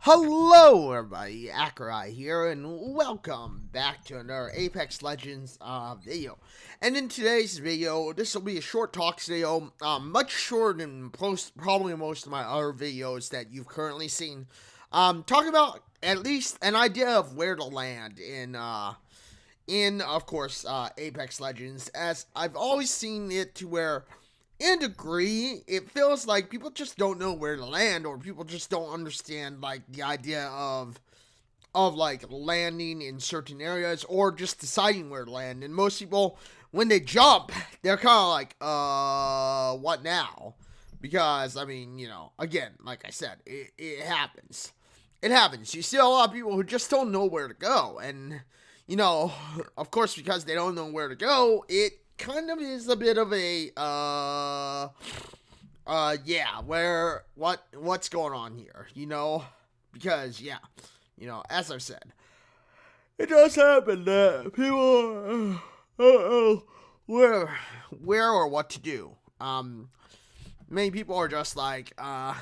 Hello everybody, Accureye here, and welcome back to another Apex Legends video. And in today's video, this will be a short talk video, much shorter than probably most of my other videos that you've currently seen. Talking about at least an idea of where to land in of course, Apex Legends, as I've always seen it to where in a degree, it feels like people just don't know where to land, or people just don't understand like the idea of like landing in certain areas or just deciding where to land. And most people, when they jump, they're kind of like, what now? Because I mean, again, like I said, it happens. It happens. You see a lot of people who just don't know where to go, and of course, because they don't know where to go, it kind of is a bit of a yeah, what's going on here, because as I've said, it does happen that people where or what to do. Many people are just like huh,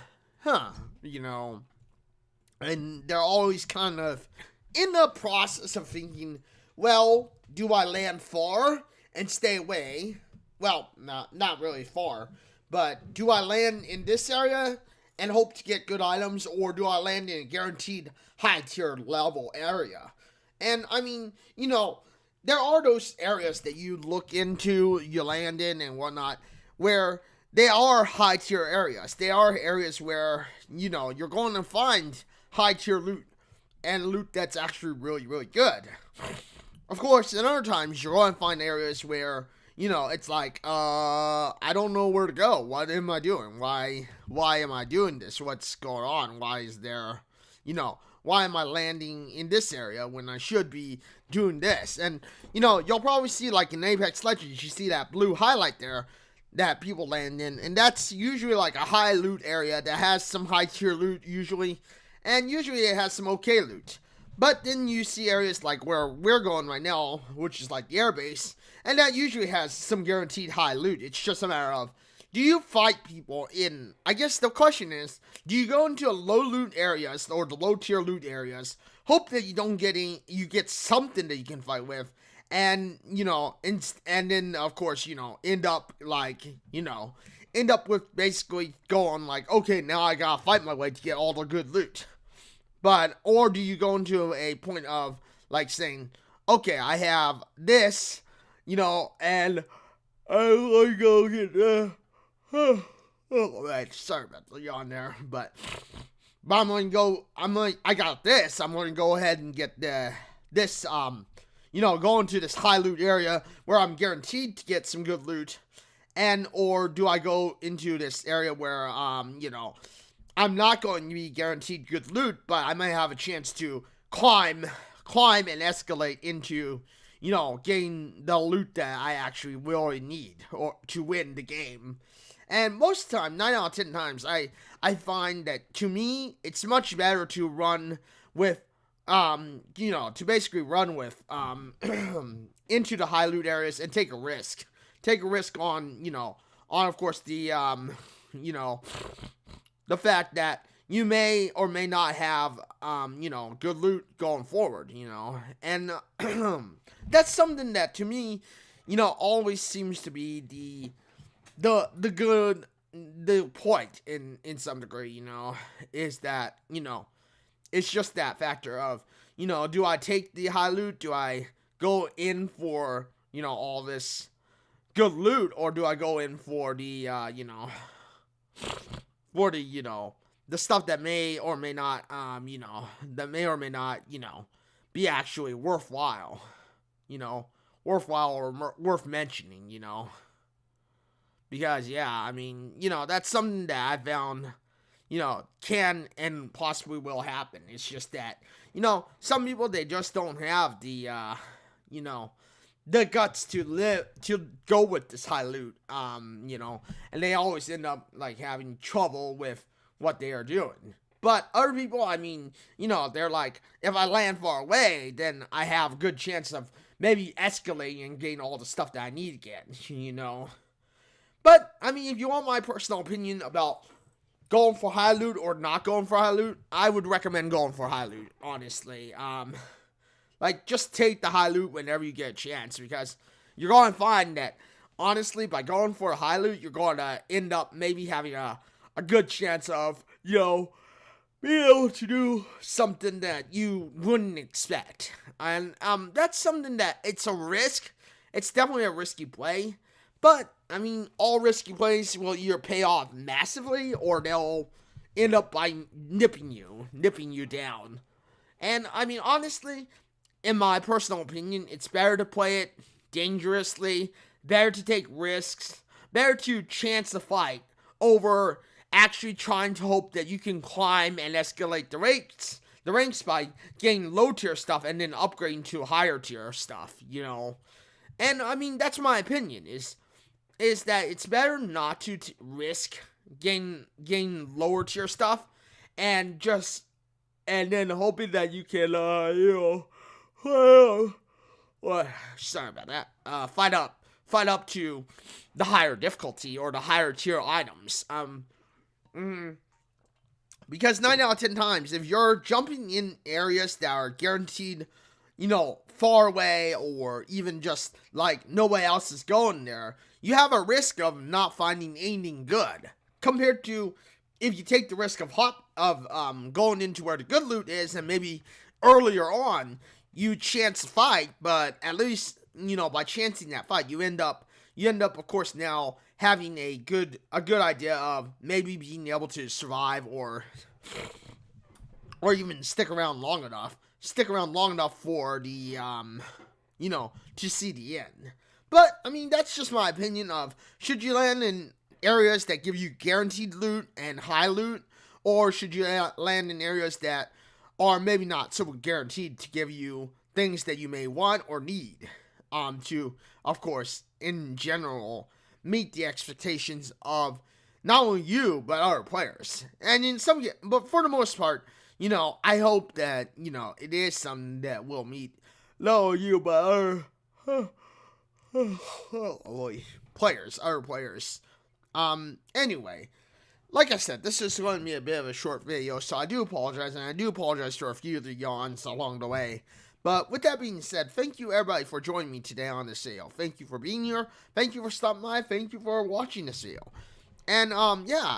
and they're always kind of in the process of thinking, well, do I land far and stay away? Well, not really far, but do I land in this area and hope to get good items, or do I land in a guaranteed high tier level area? And I mean, there are those areas that you look into, you land in and whatnot, where they are high tier areas. They are areas where, you're going to find high tier loot, and loot that's actually really, really good. Of course, at other times, you're going to find areas where, it's like, I don't know where to go. What am I doing? Why am I doing this? What's going on? Why is there, why am I landing in this area when I should be doing this? And, you'll probably see, like, in Apex Legends, you see that blue highlight there that people land in, and that's usually, like, a high loot area that has some high tier loot, usually, and usually it has some okay loot. But then you see areas like where we're going right now, which is like the airbase, and that usually has some guaranteed high loot. It's just a matter of, do you fight people in, I guess the question is, do you go into low loot areas or the low tier loot areas, hope that you don't get any, you get something that you can fight with, and, and then of course, end up with basically going like, okay, now I gotta fight my way to get all the good loot. But, or do you go into a point of, like, saying, okay, I have this, and I'm going to go get, sorry about the yawn there, but I'm going to go, I got this, I'm going to go ahead and get this, go into this high loot area where I'm guaranteed to get some good loot, and, or do I go into this area where, I'm not going to be guaranteed good loot, but I might have a chance to climb and escalate into, getting the loot that I actually really need or to win the game. And most of the time, 9 out of 10 times, I find that to me, it's much better to run with, to basically run with, into the high loot areas and take a risk. Take a risk on, on of course the, the fact that you may or may not have, good loot going forward, and that's something that to me, always seems to be the point in some degree, is that, it's just that factor of, do I take the high loot? Do I go in for, all this good loot, or do I go in for the, for the, the stuff that may or may not, be actually worthwhile, worthwhile or worth mentioning, because, yeah, I mean, that's something that I found, can and possibly will happen. It's just that, some people, they just don't have the, the guts to go with this high loot, and they always end up, like, having trouble with what they are doing. But other people, I mean, they're like, if I land far away, then I have a good chance of maybe escalating and getting all the stuff that I need to get, But, I mean, if you want my personal opinion about going for high loot or not going for high loot, I would recommend going for high loot, honestly. Like, just take the high loot whenever you get a chance, because you're going to find that, honestly, by going for a high loot, you're going to end up maybe having a good chance of, being able to do something that you wouldn't expect. And that's something that, it's a risk. It's definitely a risky play. But, I mean, all risky plays will either pay off massively, or they'll end up by nipping you down. And, I mean, honestly, in my personal opinion, it's better to play it dangerously, better to take risks, better to chance the fight over actually trying to hope that you can climb and escalate the ranks by getting low tier stuff and then upgrading to higher tier stuff, And I mean, that's my opinion, is that it's better not to risk getting lower tier stuff and then hoping that you can sorry about that. Fight up to the higher difficulty or the higher tier items. Because 9 out of 10 times, if you're jumping in areas that are guaranteed, far away, or even just like nobody else is going there, you have a risk of not finding anything good. Compared to if you take the risk of going into where the good loot is, and maybe earlier on you chance the fight, but at least by chancing that fight, you end up of course now having a good idea of maybe being able to survive or even stick around long enough for the to see the end. But I mean, that's just my opinion of, should you land in areas that give you guaranteed loot and high loot, or should you land in areas that are maybe not so guaranteed to give you things that you may want or need to, of course, in general, meet the expectations of not only you, but other players. And but for the most part, I hope that, it is something that will meet not only you, but other players. Anyway, like I said, this is going to be a bit of a short video, so I do apologize, and I do apologize for a few of the yawns along the way. But with that being said, thank you everybody for joining me today on this video. Thank you for being here. Thank you for stopping by. Thank you for watching this video. And,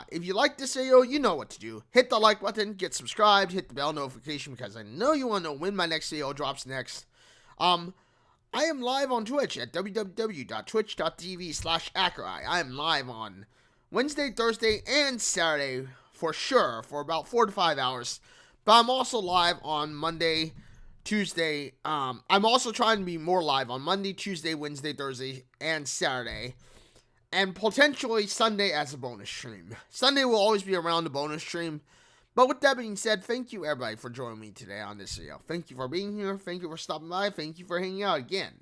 if you like this video, you know what to do. Hit the like button, get subscribed, hit the bell notification, because I know you want to know when my next video drops next. I am live on Twitch at www.twitch.tv/Accureye. I am live on Wednesday, Thursday, and Saturday for sure for about 4 to 5 hours. But I'm also live on Monday, Tuesday. I'm also trying to be more live on Monday, Tuesday, Wednesday, Thursday, and Saturday. And potentially Sunday as a bonus stream. Sunday will always be around the bonus stream. But with that being said, thank you everybody for joining me today on this video. Thank you for being here. Thank you for stopping by. Thank you for hanging out again.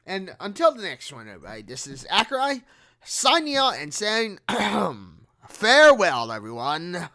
And until the next one, everybody, this is Accureye signing out and saying farewell, everyone.